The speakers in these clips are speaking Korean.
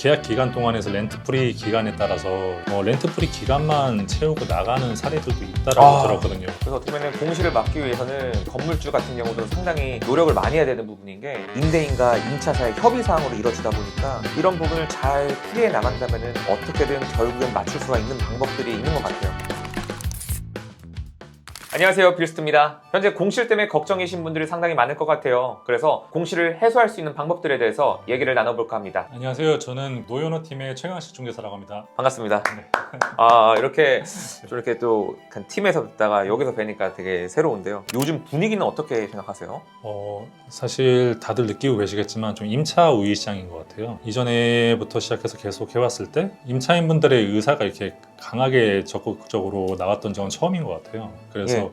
계약 기간 동안에서 렌트 프리 기간에 따라서 렌트 프리 기간만 채우고 나가는 사례들도 있다라고 들었거든요. 그래서 어떻게 보면 공실을 막기 위해서는 건물주 같은 경우도 상당히 노력을 많이 해야 되는 부분인 게 임대인과 임차 사이 협의 사항으로 이루어지다 보니까 이런 부분을 잘 풀이해 나간다면 어떻게든 결국엔 맞출 수가 있는 방법들이 있는 것 같아요. 안녕하세요, 빌스트입니다. 현재 공실 때문에 걱정이신 분들이 상당히 많을 것 같아요. 그래서 공실을 해소할 수 있는 방법들에 대해서 얘기를 나눠볼까 합니다. 안녕하세요. 저는 노현호팀의 최강식 중개사라고 합니다. 반갑습니다. 네. 이렇게 또 팀에서 듣다가 여기서 뵈니까 되게 새로운데요. 요즘 분위기는 어떻게 생각하세요? 사실 다들 느끼고 계시겠지만 좀 임차 우위 시장인 것 같아요. 이전에부터 시작해서 계속 해왔을 때 임차인분들의 의사가 이렇게 강하게 적극적으로 나왔던 적은 처음인 것 같아요. 그래서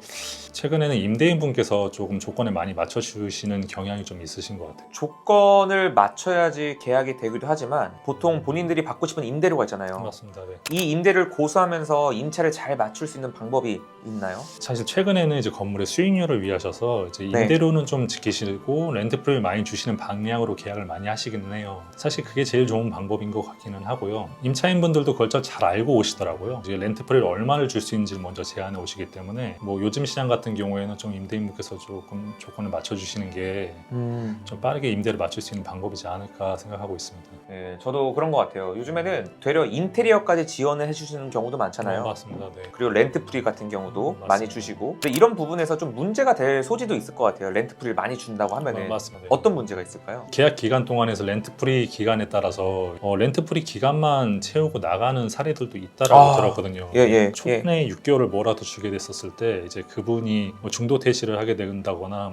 최근에는 임대인분께서 조금 조건에 많이 맞춰주시는 경향이 좀 있으신 것 같아요. 조건을 맞춰야지 계약이 되기도 하지만 보통 본인들이 받고 싶은 임대료가 있잖아요. 맞습니다. 네. 이 임대를 고수하면서 임차를 잘 맞출 수 있는 방법이 있나요? 사실 최근에는 이제 건물의 수익률을 위하셔서 이제 임대료는 좀 지키시고 렌트프리를 많이 주시는 방향으로 계약을 많이 하시기는 해요. 사실 그게 제일 좋은 방법인 것 같기는 하고요. 임차인분들도 그걸 잘 알고 오시더라고요. 이제 렌트프리를 얼마를 줄 수 있는지를 먼저 제안해 오시기 때문에 요즘 시장 같은 경우에는 좀 임대인분께서 조금 조건을 맞춰주시는 게 좀 빠르게 임대를 맞출 수 있는 방법이지 않을까 생각하고 있습니다. 네, 저도 그런 것 같아요. 요즘에는 되려 인테리어까지 지원을 해주시는 경우도 많잖아요. 맞습니다. 네. 그리고 렌트프리 같은 경우도 맞습니다. 많이 주시고, 근데 이런 부분에서 좀 문제가 될 소지도 있을 것 같아요. 렌트프리를 많이 준다고 하면은 맞습니다. 네. 어떤 문제가 있을까요? 계약 기간 동안에서 렌트 프리 기간에 따라서 렌트 프리 기간만 채우고 나가는 사례들도 있다라고 들었거든요. 초반에 6개월을 뭐라도 주게 됐었을 때 이제 그분이 중도 퇴실을 하게 된다거나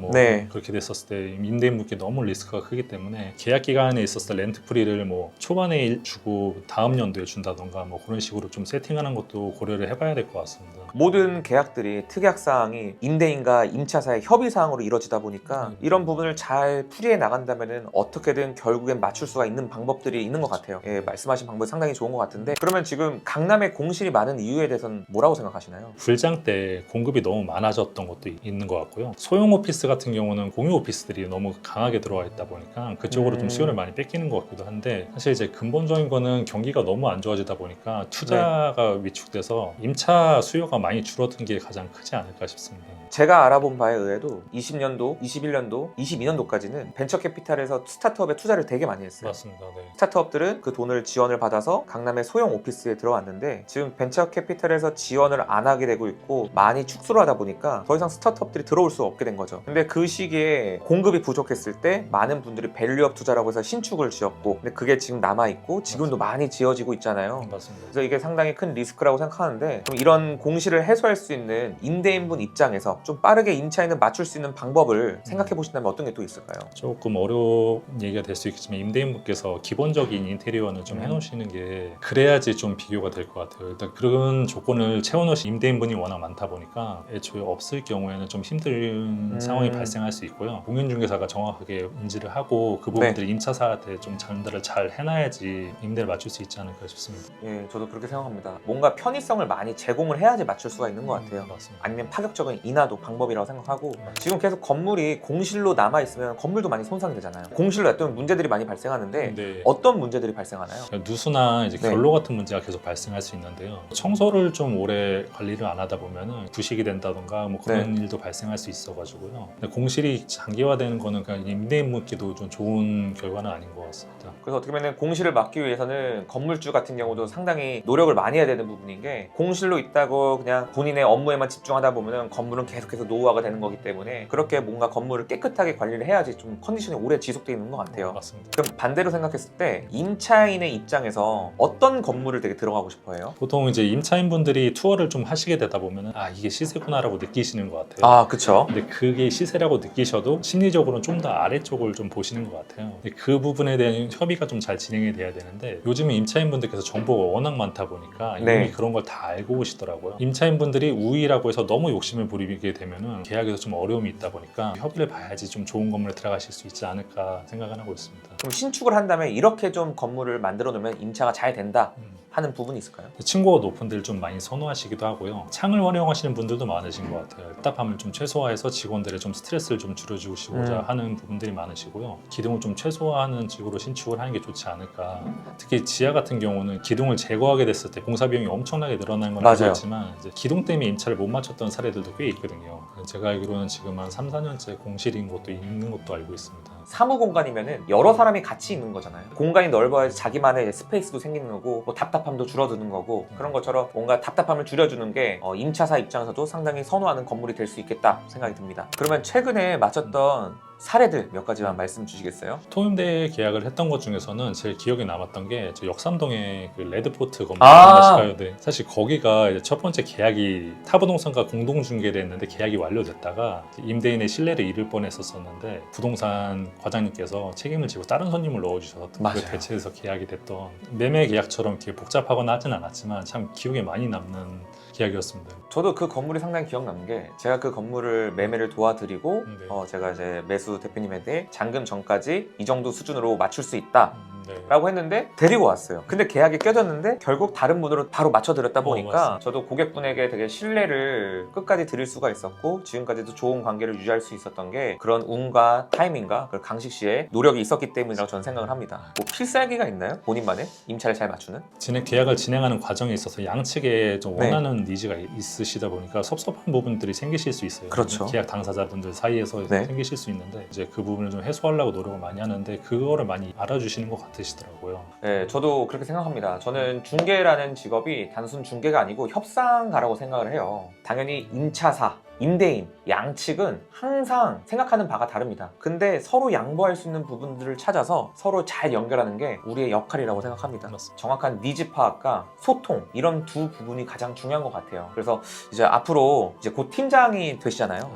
그렇게 됐었을 때 임대인분께 너무 리스크가 크기 때문에 계약 기간에 있었을 때 렌트 프리를 초반에 주고 다음 연도에 준다던가 그런 식으로 좀 세팅하는 것도 고려를 해봐야 될 것 같습니다. 모든 계약들이 특약 사항이 임대인과 임차 사이 협의 사항으로 이루어지다 보니까 이런 부분을 잘 풀이해 나간다면은 어떻게든 결국엔 맞출 수가 있는 방법들이 있는 것 같아요. 말씀하신 방법이 상당히 좋은 것 같은데, 그러면 지금 강남에 공실이 많은 이유에 대해서는 뭐라고 생각하시나요? 불장 때 공급이 너무 많아졌던 것도 있는 것 같고요. 소형 오피스 같은 경우는 공유 오피스들이 너무 강하게 들어와 있다 보니까 그쪽으로 좀 수요를 많이 뺏기는 것 같기도 한데, 사실 이제 근본적인 거는 경기가 너무 안 좋아지다 보니까 투자가 위축돼서 임차 수요가 많이 줄어든 게 가장 크지 않을까 싶습니다. 제가 알아본 바에 의해도 20년도, 21년도, 22년도까지는 벤처캐피탈에서 스타트업에 투자를 되게 많이 했어요. 맞습니다. 네. 스타트업들은 그 돈을 지원을 받아서 강남의 소형 오피스에 들어왔는데, 지금 벤처캐피탈에서 지원을 안 하게 되고 있고 많이 축소를 하다 보니까 더 이상 스타트업들이 들어올 수 없게 된 거죠. 근데 그 시기에 공급이 부족했을 때 많은 분들이 밸류업 투자라고 해서 신축을 지었고, 근데 그게 지금 남아있고 지금도 많이 지어지고 있잖아요. 맞습니다. 그래서 이게 상당히 큰 리스크라고 생각하는데, 좀 이런 공실을 해소할 수 있는 임대인분 입장에서 좀 빠르게 임차인을 맞출 수 있는 방법을 생각해 보신다면 어떤 게 또 있을까요? 조금 어려운 얘기가 될 수 있겠지만 임대인분께서 기본적인 인테리어는 좀 해놓으시는 게 그래야지 좀 비교가 될 것 같아요. 일단 그런 조건을 채워놓으신 임대인분이 워낙 많다 보니까 애초에 없을 경우에는 좀 힘든 상황이 발생할 수 있고요. 공인중개사가 정확하게 인지를 하고 그 부분들을 임차사한테 좀 전달을 잘 해놔야지 임대를 맞출 수 있지 않을까 싶습니다. 저도 그렇게 생각합니다. 뭔가 편의성을 많이 제공을 해야지 맞출 수가 있는 것 같아요. 맞습니다. 아니면 파격적인 인하도 방법이라고 생각하고, 지금 계속 건물이 공실로 남아있으면 건물도 많이 손상이 되잖아요. 공실로 놔두면 문제들이 많이 발생하는데 어떤 문제들이 발생하나요? 누수나 이제 결로 같은 문제가 계속 발생할 수 있는데요. 청소를 좀 오래 관리를 안 하다 보면은 부식이 된다던가 그런 일도 발생할 수 있어가지고요. 근데 공실이 장기화되는 거는 그냥 임대인분께도 좀 좋은 결과는 아닌 것 같습니다. 그래서 어떻게 보면 공실을 막기 위해서는 건물주 같은 경우도 상당히 노력을 많이 해야 되는 부분인 게, 공실로 있다고 그냥 본인의 업무에만 집중하다 보면 건물은 계속해서 노후화가 되는 거기 때문에 그렇게 뭔가 건물을 깨끗하게 관리를 해야지 좀 컨디션이 오래 지속되어 있는 것 같아요. 맞습니다. 그럼 반대로 생각했을 때 임차인의 입장에서 어떤 건물을 되게 들어가고 싶어 해요? 보통 이제 임차인분들이 투어를 좀 하시게 되다 보면은 이게 시세구나라고 느끼시는 것 같아요. 그쵸. 근데 그게 시세라고 느끼셔도 심리적으로는 좀 더 아래쪽을 좀 보시는 것 같아요. 근데 그 부분에 대한 협의가 좀 잘 진행이 돼야 되는데, 요즘은 임차인분들께서 정보가 워낙 많다 보니까 이미 그런 걸 다 알고 오시더라고요. 임차인분들이 우위라고 해서 너무 욕심을 부리게 되면은 계약에서 좀 어려움이 있다 보니까 협의를 봐야지 좀 좋은 건물에 들어가실 수 있지 않을까 생각을 하고 있습니다. 그럼 신축을 한다면 이렇게 좀 건물을 만들어 놓으면 임차가 잘 된다, 하는 부분이 있을까요? 층고가 높은 데를 좀 많이 선호하시기도 하고요. 창을 활용하시는 분들도 많으신 것 같아요. 답답함을 좀 최소화해서 직원들의 좀 스트레스를 좀 줄여주시고자 하는 부분들이 많으시고요. 기둥을 좀 최소화하는 식으로 신축을 하는 게 좋지 않을까. 특히 지하 같은 경우는 기둥을 제거하게 됐을 때 공사 비용이 엄청나게 늘어나는 건 맞아요. 알겠지만 이제 기둥 때문에 임차를 못 맞췄던 사례들도 꽤 있거든요. 제가 알기로는 지금 한 3, 4년째 공실인 것도 있는 것도 알고 있습니다. 사무 공간이면은 여러 사람이 같이 있는 거잖아요. 공간이 넓어야지 자기만의 스페이스도 생기는 거고 뭐 답답함도 줄어드는 거고 그런 것처럼 뭔가 답답함을 줄여주는 게 임차사 입장에서도 상당히 선호하는 건물이 될 수 있겠다 생각이 듭니다. 그러면 최근에 마쳤던 사례들 몇 가지만 말씀 주시겠어요? 토임대 계약을 했던 것 중에서는 제일 기억에 남았던 게 저 역삼동의 그 레드포트 건물 아. 가요대. 사실 거기가 이제 첫 번째 계약이 타부동산과 공동 중개됐는데 계약이 완료됐다가 임대인의 신뢰를 잃을 뻔했었는데 부동산 과장님께서 책임을 지고 다른 손님을 넣어주셔서 맞아요. 그걸 대체해서 계약이 됐던 매매 계약처럼 이렇게 복잡하거나 하진 않았지만 참 기억에 많이 남는 계약이었습니다. 저도 그 건물이 상당히 기억나는 게 제가 그 건물을 매매를 도와드리고 네. 제가 이제 매수 대표님한테 잔금 전까지 이 정도 수준으로 맞출 수 있다 네. 라고 했는데 데리고 왔어요. 근데 계약이 깨졌는데 결국 다른 분으로 바로 맞춰드렸다 보니까 맞습니다. 저도 고객분에게 되게 신뢰를 끝까지 드릴 수가 있었고 지금까지도 좋은 관계를 유지할 수 있었던 게 그런 운과 타이밍과 그 강식 씨의 노력이 있었기 때문이라고 저는 생각을 합니다. 뭐 필살기가 있나요? 본인만의 임차를 잘 맞추는? 계약을 진행하는 과정에 있어서 양측에 좀 네. 원하는 니즈가 있으시다 보니까 섭섭한 부분들이 생기실 수 있어요. 그렇죠. 계약 당사자분들 사이에서 네. 생기실 수 있는데 이제 그 부분을 좀 해소하려고 노력을 많이 하는데 그거를 많이 알아주시는 것 같으시더라고요. 네, 저도 그렇게 생각합니다. 저는 중개라는 직업이 단순 중개가 아니고 협상가라고 생각을 해요. 당연히 임차사, 임대인, 양측은 항상 생각하는 바가 다릅니다. 근데 서로 양보할 수 있는 부분들을 찾아서 서로 잘 연결하는 게 우리의 역할이라고 생각합니다. 맞습니다. 정확한 니즈 파악과 소통 이런 두 부분이 가장 중요한 것 같아요. 그래서 이제 앞으로 이제 곧 팀장이 되시잖아요.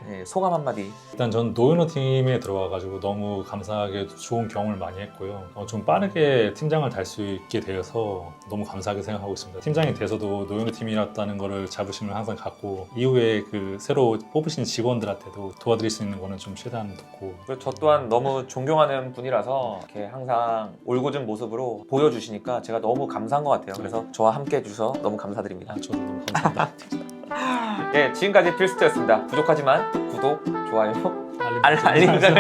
네, 소감 한마디. 일단 전 노현호 팀에 들어와가지고 너무 감사하게 좋은 경험을 많이 했고요. 좀 빠르게 팀장을 달 수 있게 되어서 너무 감사하게 생각하고 있습니다. 팀장이 돼서도 노현호 팀이었다는 거를 자부심을 항상 갖고 이후에 그 새로 뽑으신 직원들한테도 도와드릴 수 있는 거는 좀 최대한 돕고 그리고 저 또한 너무 존경하는 분이라서 이렇게 항상 올곧은 모습으로 보여주시니까 제가 너무 감사한 것 같아요. 그래서 저와 함께 해주셔서 너무 감사드립니다. 저도 너무 감사합니다. 예, 지금까지 필스트였습니다. 부족하지만 구독, 좋아요, 알림 알림 설정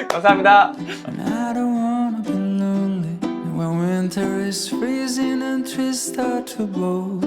감사합니다. I don't wanna be lonely when winter is freezing and trees start to blow.